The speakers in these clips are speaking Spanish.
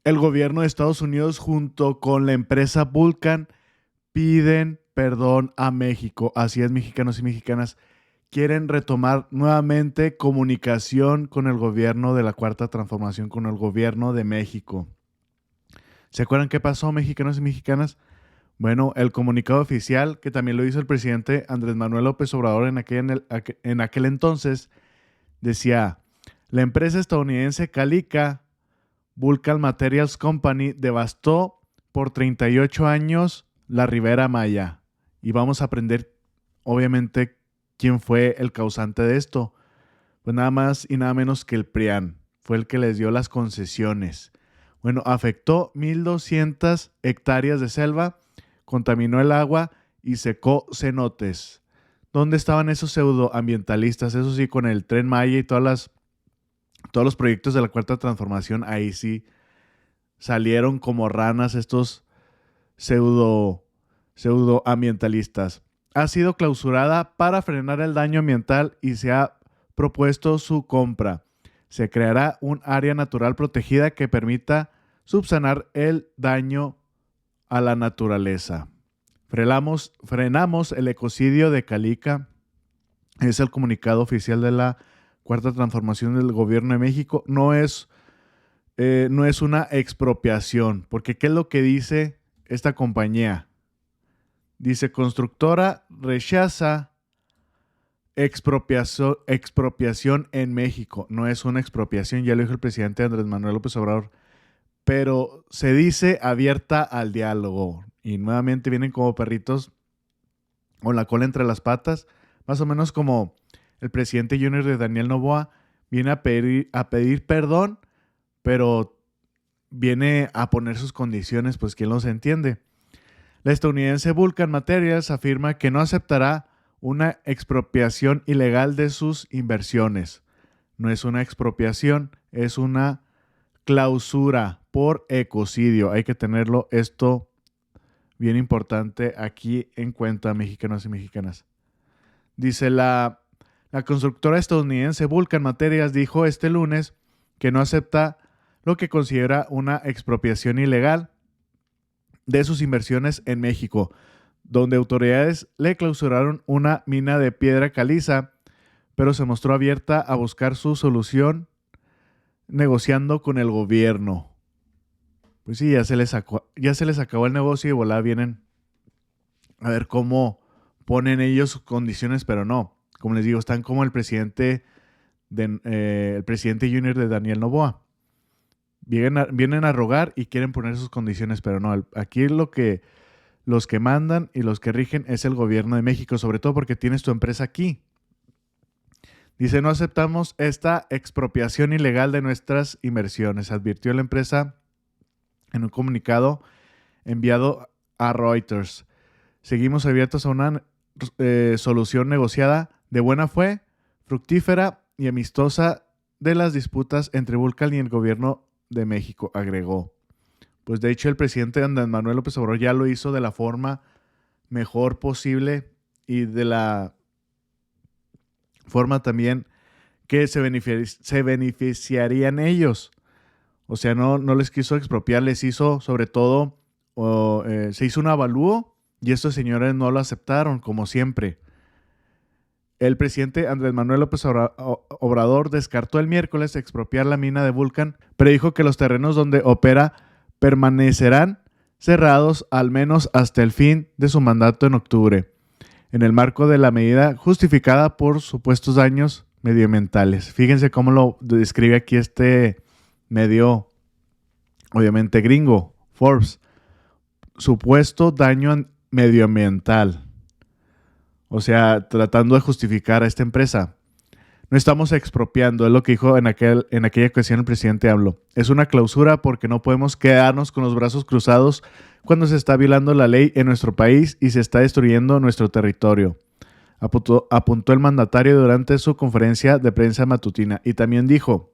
El gobierno de Estados Unidos junto con la empresa Vulcan piden perdón a México. Así es, mexicanos y mexicanas. Quieren retomar nuevamente comunicación con el gobierno de la Cuarta Transformación, con el gobierno de México. ¿Se acuerdan qué pasó, mexicanos y mexicanas? Bueno, el comunicado oficial, que también lo hizo el presidente Andrés Manuel López Obrador en aquel entonces, decía, la empresa estadounidense Calica Vulcan Materials Company devastó por 38 años la Ribera Maya. Y vamos a aprender, obviamente, quién fue el causante de esto. Pues nada más y nada menos que el PRIAN. Fue el que les dio las concesiones. Bueno, afectó 1,200 hectáreas de selva, contaminó el agua y secó cenotes. ¿Dónde estaban esos pseudoambientalistas? Eso sí, con el Tren Maya y todos los proyectos de la Cuarta Transformación, ahí sí salieron como ranas estos pseudo, pseudoambientalistas. Ha sido clausurada para frenar el daño ambiental y se ha propuesto su compra. Se creará un área natural protegida que permita subsanar el daño a la naturaleza. Frenamos el ecocidio de Calica. Es el comunicado oficial de la Cuarta Transformación del Gobierno de México. No es una expropiación, porque ¿qué es lo que dice esta compañía? Dice, constructora rechaza expropiación en México. No es una expropiación, ya lo dijo el presidente Andrés Manuel López Obrador, pero se dice abierta al diálogo. Y nuevamente vienen como perritos con la cola entre las patas, más o menos como el presidente junior de Daniel Noboa viene a pedir perdón, pero viene a poner sus condiciones, pues quién los entiende. La estadounidense Vulcan Materials afirma que no aceptará una expropiación ilegal de sus inversiones. No es una expropiación, es una clausura por ecocidio. Hay que tenerlo esto bien importante aquí en cuenta, mexicanos y mexicanas. Dice la constructora estadounidense Vulcan Materials dijo este lunes que no acepta lo que considera una expropiación ilegal de sus inversiones en México, donde autoridades le clausuraron una mina de piedra caliza, pero se mostró abierta a buscar su solución negociando con el gobierno. Pues sí, ya se les acabó el negocio y volá vienen a ver cómo ponen ellos sus condiciones, pero no. Como les digo, están como el presidente junior de Daniel Noboa. Vienen a rogar y quieren poner sus condiciones, pero no. Aquí los que mandan y los que rigen es el gobierno de México, sobre todo porque tienes tu empresa aquí. Dice, no aceptamos esta expropiación ilegal de nuestras inversiones, advirtió la empresa en un comunicado enviado a Reuters. Seguimos abiertos a una solución negociada de buena fe, fructífera y amistosa de las disputas entre Vulcan y el gobierno de México, agregó. Pues de hecho el presidente Andrés Manuel López Obrador ya lo hizo de la forma mejor posible y de la forma también que se beneficiarían ellos. O sea, no les quiso expropiar, les hizo sobre todo, se hizo un avalúo y estos señores no lo aceptaron, como siempre. El presidente Andrés Manuel López Obrador descartó el miércoles expropiar la mina de Vulcan, pero dijo que los terrenos donde opera permanecerán cerrados al menos hasta el fin de su mandato en octubre, en el marco de la medida justificada por supuestos daños medioambientales. Fíjense cómo lo describe aquí este medio, obviamente gringo, Forbes. Supuesto daño medioambiental. O sea, tratando de justificar a esta empresa. No estamos expropiando, es lo que dijo en aquella ocasión el presidente AMLO. Es una clausura porque no podemos quedarnos con los brazos cruzados cuando se está violando la ley en nuestro país y se está destruyendo nuestro territorio, apuntó el mandatario durante su conferencia de prensa matutina. Y también dijo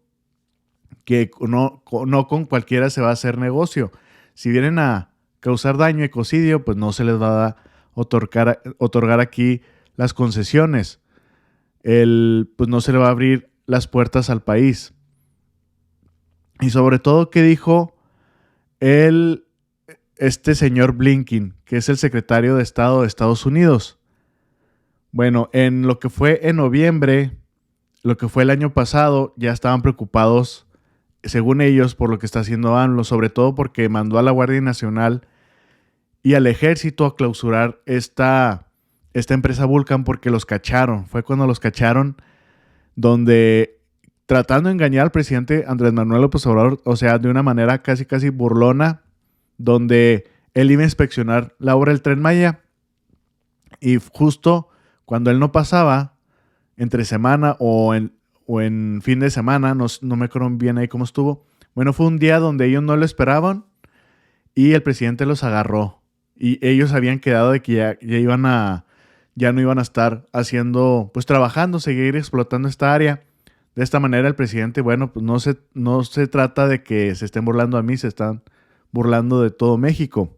que no con cualquiera se va a hacer negocio. Si vienen a causar daño, ecocidio, pues no se les va a otorgar aquí las concesiones. Pues no se le va a abrir las puertas al país. Y sobre todo, ¿qué dijo este señor Blinken, que es el secretario de Estado de Estados Unidos. Bueno, en lo que fue en noviembre, lo que fue el año pasado, ya estaban preocupados, según ellos, por lo que está haciendo AMLO, sobre todo porque mandó a la Guardia Nacional y al ejército a clausurar esta empresa Vulcan porque los cacharon. Fue cuando los cacharon, donde tratando de engañar al presidente Andrés Manuel López Obrador, o sea, de una manera casi burlona, donde él iba a inspeccionar la obra del Tren Maya y justo cuando él no pasaba, entre semana o en fin de semana, no me acuerdo bien ahí cómo estuvo. Bueno, fue un día donde ellos no lo esperaban y el presidente los agarró. Y ellos habían quedado de que ya no iban a estar haciendo, pues trabajando, seguir explotando esta área. De esta manera el presidente, bueno, pues no se trata de que se estén burlando a mí, se están burlando de todo México.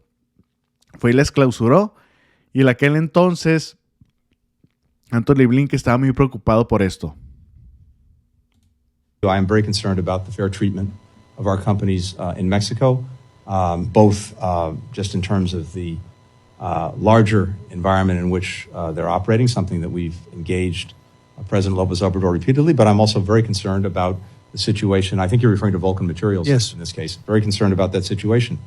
Fue y les clausuró. Y en aquel entonces, Antony Blinken estaba muy preocupado por esto. I am very concerned about the fair treatment of our companies in Mexico, both just in terms of the larger environment in which they're operating, something that we've engaged President Lopez Obrador repeatedly, but I'm also very concerned about the situation. I think you're referring to Vulcan Materials in this case. Very concerned about that situation.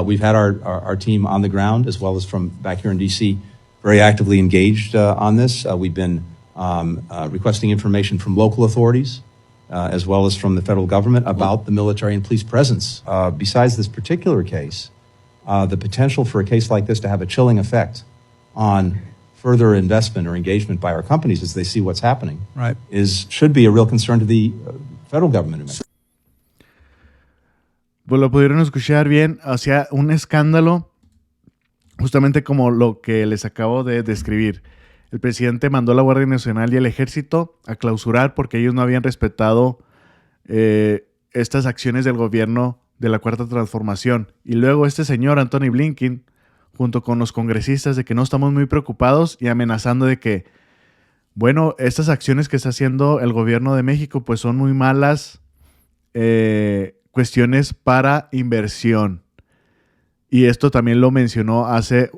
We've had our team on the ground, as well as from back here in D.C., very actively engaged on this. We've been requesting information from local authorities, as well as from the federal government about the military and police presence. Besides this particular case, the potential for a case like this to have a chilling effect on further investment or engagement by our companies as they see what's happening should be a real concern to the federal government in Mexico. Pues lo pudieron escuchar bien, hacía un escándalo, justamente como lo que les acabo de describir. El presidente mandó a la Guardia Nacional y el Ejército a clausurar porque ellos no habían respetado estas acciones del gobierno de la Cuarta Transformación. Y luego este señor, Antony Blinken, junto con los congresistas, de que no estamos muy preocupados y amenazando de que, bueno, estas acciones que está haciendo el gobierno de México pues son muy malas cuestiones para inversión. Y esto también lo mencionó hace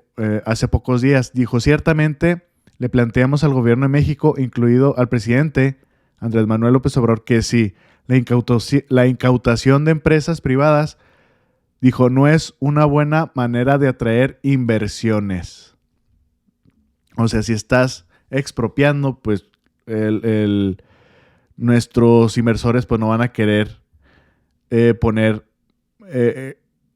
pocos días. Dijo, ciertamente le planteamos al gobierno de México, incluido al presidente Andrés Manuel López Obrador, que sí, la incautación de empresas privadas, dijo, no es una buena manera de atraer inversiones. O sea, si estás expropiando, pues nuestros inversores pues no van a querer poner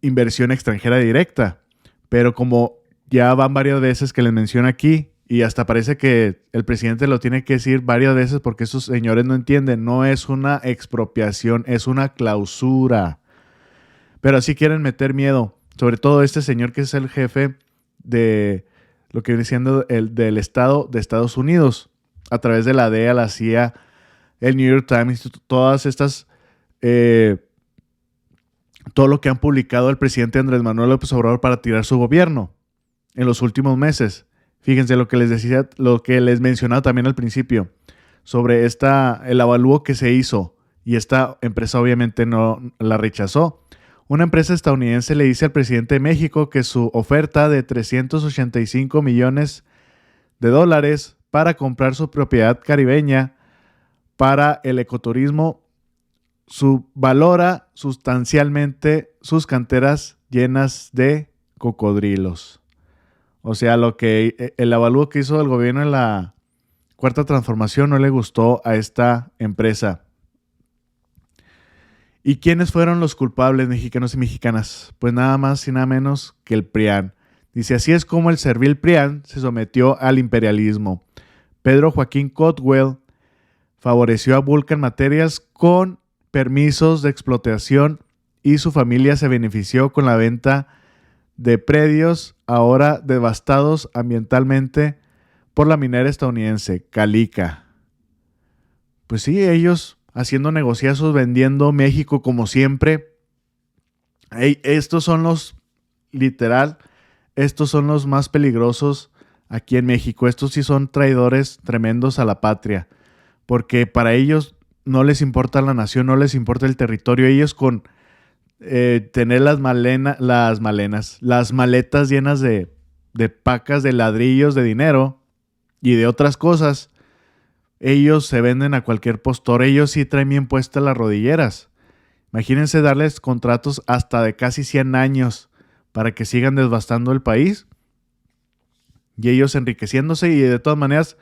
inversión extranjera directa. Pero como ya van varias veces que les menciono aquí, y hasta parece que el presidente lo tiene que decir varias veces porque esos señores no entienden, no es una expropiación, es una clausura. Pero así quieren meter miedo, sobre todo este señor que es el jefe de lo que viene siendo del Estado de Estados Unidos, a través de la DEA, la CIA, el New York Times, todas estas, todo lo que han publicado el presidente Andrés Manuel López Obrador para tirar su gobierno en los últimos meses. Fíjense lo que les decía, lo que les mencionaba también al principio, sobre el avalúo que se hizo, y esta empresa obviamente no la rechazó. Una empresa estadounidense le dice al presidente de México que su oferta de $385 millones para comprar su propiedad caribeña para el ecoturismo valora sustancialmente sus canteras llenas de cocodrilos. O sea, el avalúo que hizo el gobierno en la Cuarta Transformación no le gustó a esta empresa. ¿Y quiénes fueron los culpables, mexicanos y mexicanas? Pues nada más y nada menos que el PRIAN. Dice, así es como el servil PRIAN se sometió al imperialismo. Pedro Joaquín Cotwell favoreció a Vulcan Materials con permisos de explotación y su familia se benefició con la venta de predios ahora devastados ambientalmente por la minera estadounidense Calica. Pues sí, ellos haciendo negociazos, vendiendo México como siempre. Estos son los más peligrosos aquí en México. Estos sí son traidores tremendos a la patria, porque para ellos no les importa la nación, no les importa el territorio. Ellos con tener las maletas llenas de pacas de ladrillos de dinero y de otras cosas. Ellos se venden a cualquier postor. Ellos sí traen bien puestas las rodilleras. Imagínense darles contratos hasta de casi 100 años para que sigan devastando el país. Y ellos enriqueciéndose, y de todas maneras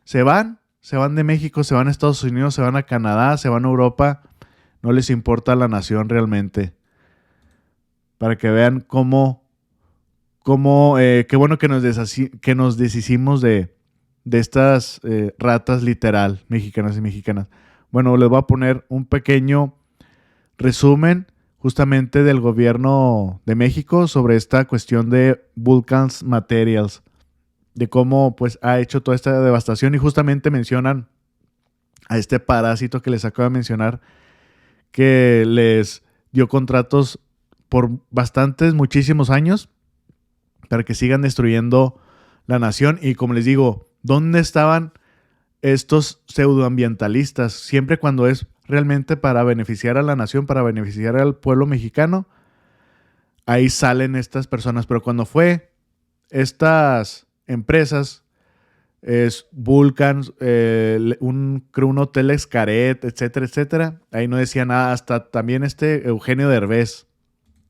se van de México, se van a Estados Unidos, se van a Canadá, se van a Europa. No les importa la nación realmente. Para que vean qué bueno que nos deshicimos de estas ratas literal, mexicanas y mexicanas. Bueno, les voy a poner un pequeño resumen justamente del gobierno de México sobre esta cuestión de Vulcan Materials, de cómo pues ha hecho toda esta devastación, y justamente mencionan a este parásito que les acabo de mencionar, que les dio contratos por muchísimos años para que sigan destruyendo la nación. Y como les digo, ¿dónde estaban estos pseudoambientalistas? Siempre cuando es realmente para beneficiar a la nación, para beneficiar al pueblo mexicano, ahí salen estas personas. Pero cuando fue estas empresas, es Vulcan, creo un hotel Xcaret, etcétera, etcétera, ahí no decía nada. Hasta también Eugenio Derbez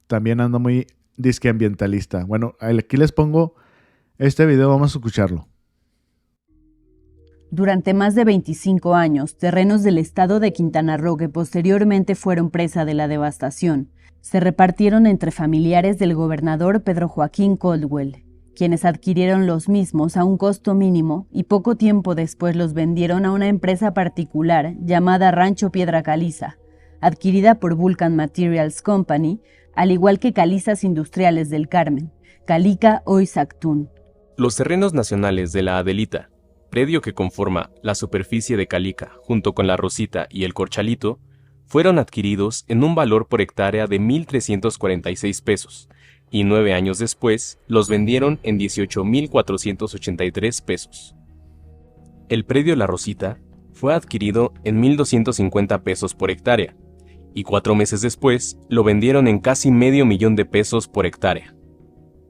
también anda muy disque ambientalista. Bueno, aquí les pongo este video, vamos a escucharlo. Durante más de 25 años, terrenos del estado de Quintana Roo, que posteriormente fueron presa de la devastación, se repartieron entre familiares del gobernador Pedro Joaquín Caldwell, quienes adquirieron los mismos a un costo mínimo y poco tiempo después los vendieron a una empresa particular llamada Rancho Piedra Caliza, adquirida por Vulcan Materials Company, al igual que Calizas Industriales del Carmen, Calica Hoy Sactún. Los terrenos nacionales de la Adelita, predio que conforma la superficie de Calica, junto con la Rosita y el Corchalito, fueron adquiridos en un valor por hectárea de 1,346 pesos, y 9 años después los vendieron en 18,483 pesos. El predio La Rosita fue adquirido en 1,250 pesos por hectárea, y 4 meses después lo vendieron en casi $500,000 de pesos por hectárea.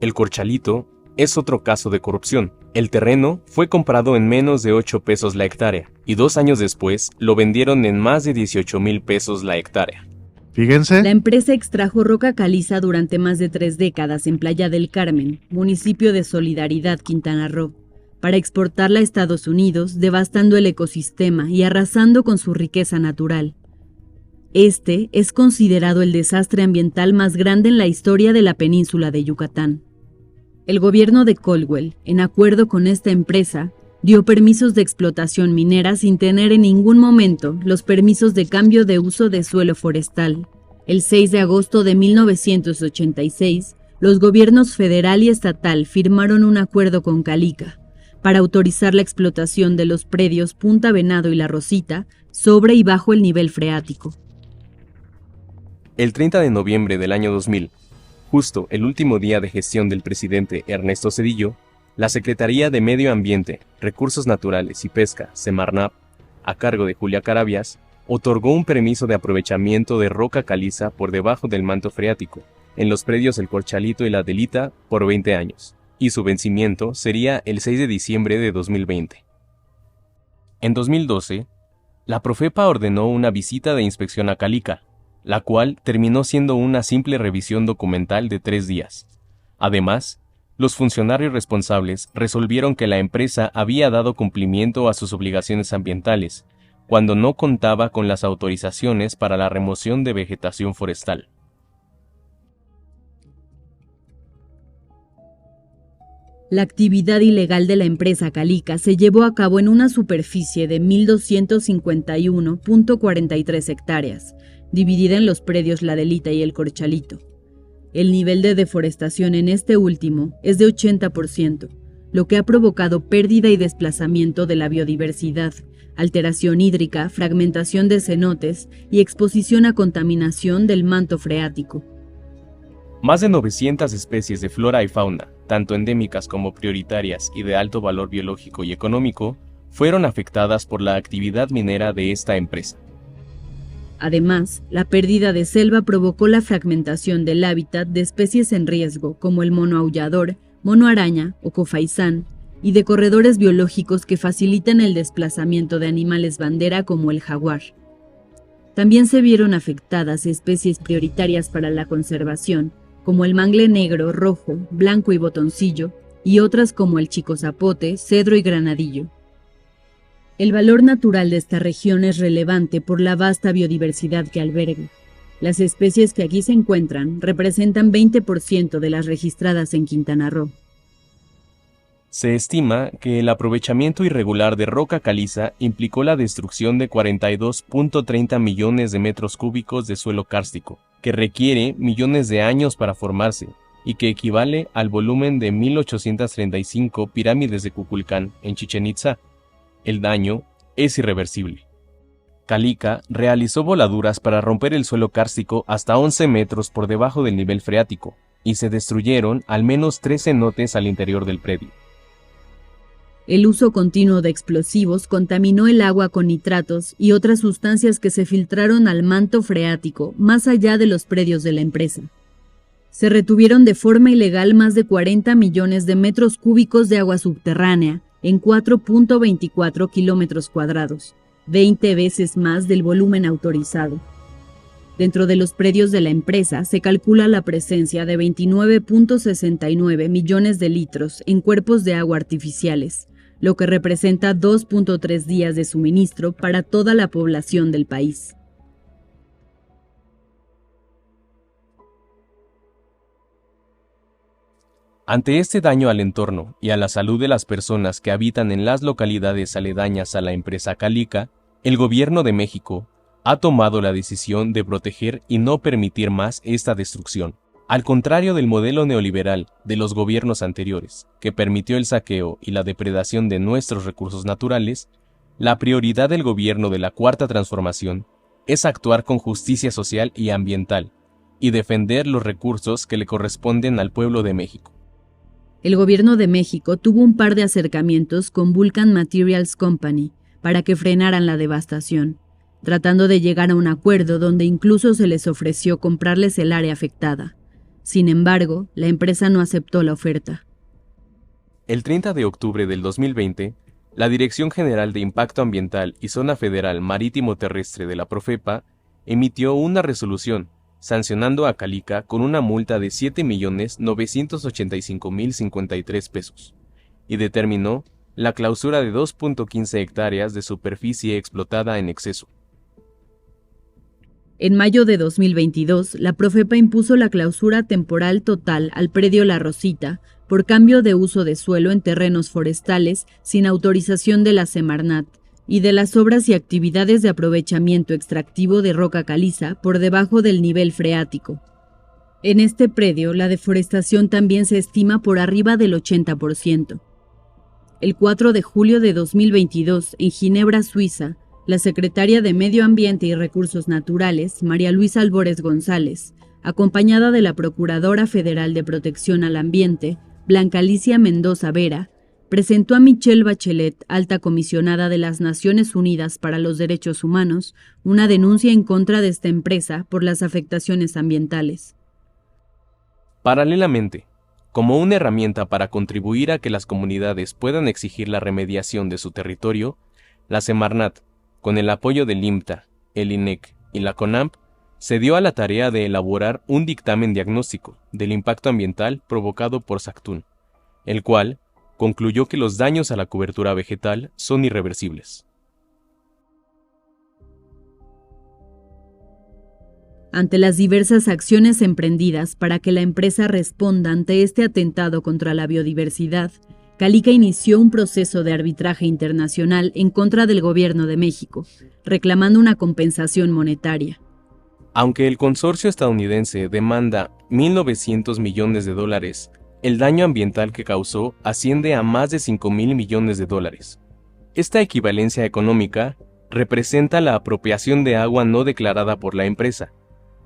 El Corchalito es otro caso de corrupción. El terreno fue comprado en menos de 8 pesos la hectárea, y 2 años después lo vendieron en más de 18,000 pesos la hectárea. Fíjense. La empresa extrajo roca caliza durante más de 3 décadas en Playa del Carmen, municipio de Solidaridad, Quintana Roo, para exportarla a Estados Unidos, devastando el ecosistema y arrasando con su riqueza natural. Este es considerado el desastre ambiental más grande en la historia de la península de Yucatán. El gobierno de Caldwell, en acuerdo con esta empresa, dio permisos de explotación minera sin tener en ningún momento los permisos de cambio de uso de suelo forestal. El 6 de agosto de 1986, los gobiernos federal y estatal firmaron un acuerdo con Calica para autorizar la explotación de los predios Punta Venado y La Rosita sobre y bajo el nivel freático. El 30 de noviembre del año 2000, justo el último día de gestión del presidente Ernesto Zedillo, la Secretaría de Medio Ambiente, Recursos Naturales y Pesca, Semarnat, a cargo de Julia Carabias, otorgó un permiso de aprovechamiento de roca caliza por debajo del manto freático, en los predios El Corchalito y La Adelita por 20 años, y su vencimiento sería el 6 de diciembre de 2020. En 2012, la Profepa ordenó una visita de inspección a Calica, la cual terminó siendo una simple revisión documental de 3 días. Además, los funcionarios responsables resolvieron que la empresa había dado cumplimiento a sus obligaciones ambientales, cuando no contaba con las autorizaciones para la remoción de vegetación forestal. La actividad ilegal de la empresa Calica se llevó a cabo en una superficie de 1,251.43 hectáreas, dividida en los predios La Adelita y El Corchalito. El nivel de deforestación en este último es de 80%, lo que ha provocado pérdida y desplazamiento de la biodiversidad, alteración hídrica, fragmentación de cenotes y exposición a contaminación del manto freático. Más de 900 especies de flora y fauna, tanto endémicas como prioritarias y de alto valor biológico y económico, fueron afectadas por la actividad minera de esta empresa. Además, la pérdida de selva provocó la fragmentación del hábitat de especies en riesgo como el mono aullador, mono araña o cofaisán, y de corredores biológicos que facilitan el desplazamiento de animales bandera como el jaguar. También se vieron afectadas especies prioritarias para la conservación, como el mangle negro, rojo, blanco y botoncillo, y otras como el chico zapote, cedro y granadillo. El valor natural de esta región es relevante por la vasta biodiversidad que alberga. Las especies que aquí se encuentran representan 20% de las registradas en Quintana Roo. Se estima que el aprovechamiento irregular de roca caliza implicó la destrucción de 42.30 millones de metros cúbicos de suelo kárstico, que requiere millones de años para formarse y que equivale al volumen de 1835 pirámides de Kukulcán en Chichén Itzá. El daño es irreversible. Calica realizó voladuras para romper el suelo kárstico hasta 11 metros por debajo del nivel freático y se destruyeron al menos 3 cenotes al interior del predio. El uso continuo de explosivos contaminó el agua con nitratos y otras sustancias que se filtraron al manto freático más allá de los predios de la empresa. Se retuvieron de forma ilegal más de 40 millones de metros cúbicos de agua subterránea en 4.24 kilómetros cuadrados, 20 veces más del volumen autorizado. Dentro de los predios de la empresa se calcula la presencia de 29.69 millones de litros en cuerpos de agua artificiales, lo que representa 2.3 días de suministro para toda la población del país. Ante este daño al entorno y a la salud de las personas que habitan en las localidades aledañas a la empresa Calica, el gobierno de México ha tomado la decisión de proteger y no permitir más esta destrucción. Al contrario del modelo neoliberal de los gobiernos anteriores, que permitió el saqueo y la depredación de nuestros recursos naturales, la prioridad del gobierno de la Cuarta Transformación es actuar con justicia social y ambiental y defender los recursos que le corresponden al pueblo de México. El gobierno de México tuvo un par de acercamientos con Vulcan Materials Company para que frenaran la devastación, tratando de llegar a un acuerdo donde incluso se les ofreció comprarles el área afectada. Sin embargo, la empresa no aceptó la oferta. El 30 de octubre del 2020, la Dirección General de Impacto Ambiental y Zona Federal Marítimo Terrestre de la Profepa emitió una resolución sancionando a Calica con una multa de 7.985.053 pesos y determinó la clausura de 2.15 hectáreas de superficie explotada en exceso. En mayo de 2022, la Profepa impuso la clausura temporal total al predio La Rosita por cambio de uso de suelo en terrenos forestales sin autorización de la Semarnat y de las obras y actividades de aprovechamiento extractivo de roca caliza por debajo del nivel freático. En este predio, la deforestación también se estima por arriba del 80%. El 4 de julio de 2022, en Ginebra, Suiza, la secretaria de Medio Ambiente y Recursos Naturales, María Luisa Albores González, acompañada de la Procuradora Federal de Protección al Ambiente, Blanca Alicia Mendoza Vera, presentó a Michelle Bachelet, alta comisionada de las Naciones Unidas para los Derechos Humanos, una denuncia en contra de esta empresa por las afectaciones ambientales. Paralelamente, como una herramienta para contribuir a que las comunidades puedan exigir la remediación de su territorio, la Semarnat, con el apoyo del IMTA, el INEC y la CONAMP, se dio a la tarea de elaborar un dictamen diagnóstico del impacto ambiental provocado por Sactún, el cual concluyó que los daños a la cobertura vegetal son irreversibles. Ante las diversas acciones emprendidas para que la empresa responda ante este atentado contra la biodiversidad, Calica inició un proceso de arbitraje internacional en contra del gobierno de México, reclamando una compensación monetaria. Aunque el consorcio estadounidense demanda $1.900 millones, el daño ambiental que causó asciende a más de $5.000 millones. Esta equivalencia económica representa la apropiación de agua no declarada por la empresa,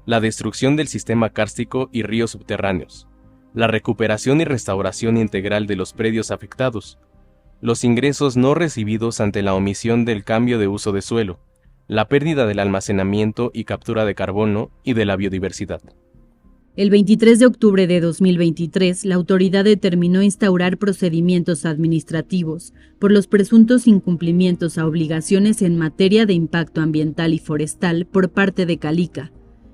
la destrucción del sistema kárstico y ríos subterráneos, la recuperación y restauración integral de los predios afectados, los ingresos no recibidos ante la omisión del cambio de uso de suelo, la pérdida del almacenamiento y captura de carbono y de la biodiversidad. El 23 de octubre de 2023, la autoridad determinó instaurar procedimientos administrativos por los presuntos incumplimientos a obligaciones en materia de impacto ambiental y forestal por parte de Calica,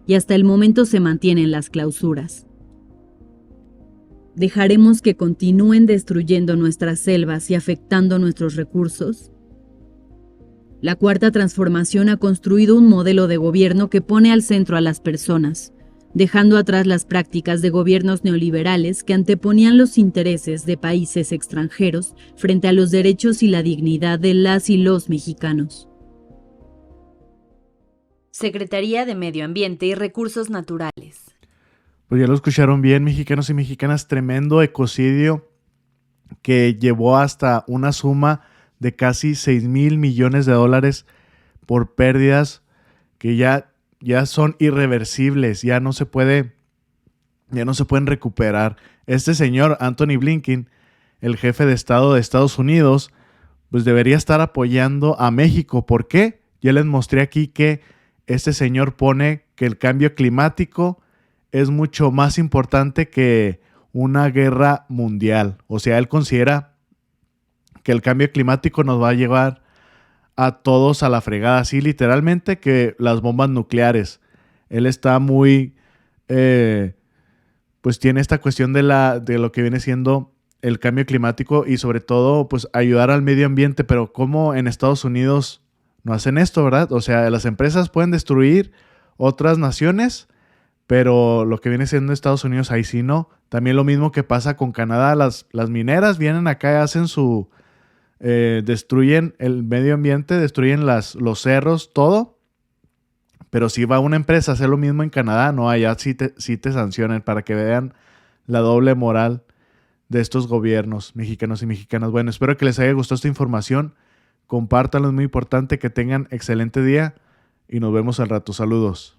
y hasta el momento se mantienen las clausuras. ¿Dejaremos que continúen destruyendo nuestras selvas y afectando nuestros recursos? La Cuarta Transformación ha construido un modelo de gobierno que pone al centro a las personas, dejando atrás las prácticas de gobiernos neoliberales que anteponían los intereses de países extranjeros frente a los derechos y la dignidad de las y los mexicanos. Secretaría de Medio Ambiente y Recursos Naturales. Pues ya lo escucharon bien, mexicanos y mexicanas, tremendo ecocidio que llevó hasta una suma de casi 6,000 millones de dólares por pérdidas que ya son irreversibles, ya no se pueden recuperar. Este señor, Antony Blinken, el jefe de Estado de Estados Unidos, pues debería estar apoyando a México. ¿Por qué? Ya les mostré aquí que este señor pone que el cambio climático es mucho más importante que una guerra mundial. O sea, él considera que el cambio climático nos va a llevar a todos a la fregada, así literalmente, que las bombas nucleares. Él está muy, pues tiene esta cuestión de lo que viene siendo el cambio climático y sobre todo, pues ayudar al medio ambiente, pero ¿cómo en Estados Unidos no hacen esto, verdad? O sea, las empresas pueden destruir otras naciones, pero lo que viene siendo Estados Unidos, ahí sí no. También lo mismo que pasa con Canadá, las mineras vienen acá y hacen destruyen el medio ambiente, destruyen los cerros, todo. Pero si va una empresa a hacer lo mismo en Canadá, no, allá sí te sancionan, para que vean la doble moral de estos gobiernos mexicanos y mexicanas. Bueno, espero que les haya gustado esta información. Compártanlo, es muy importante. Que tengan excelente día y nos vemos al rato. Saludos.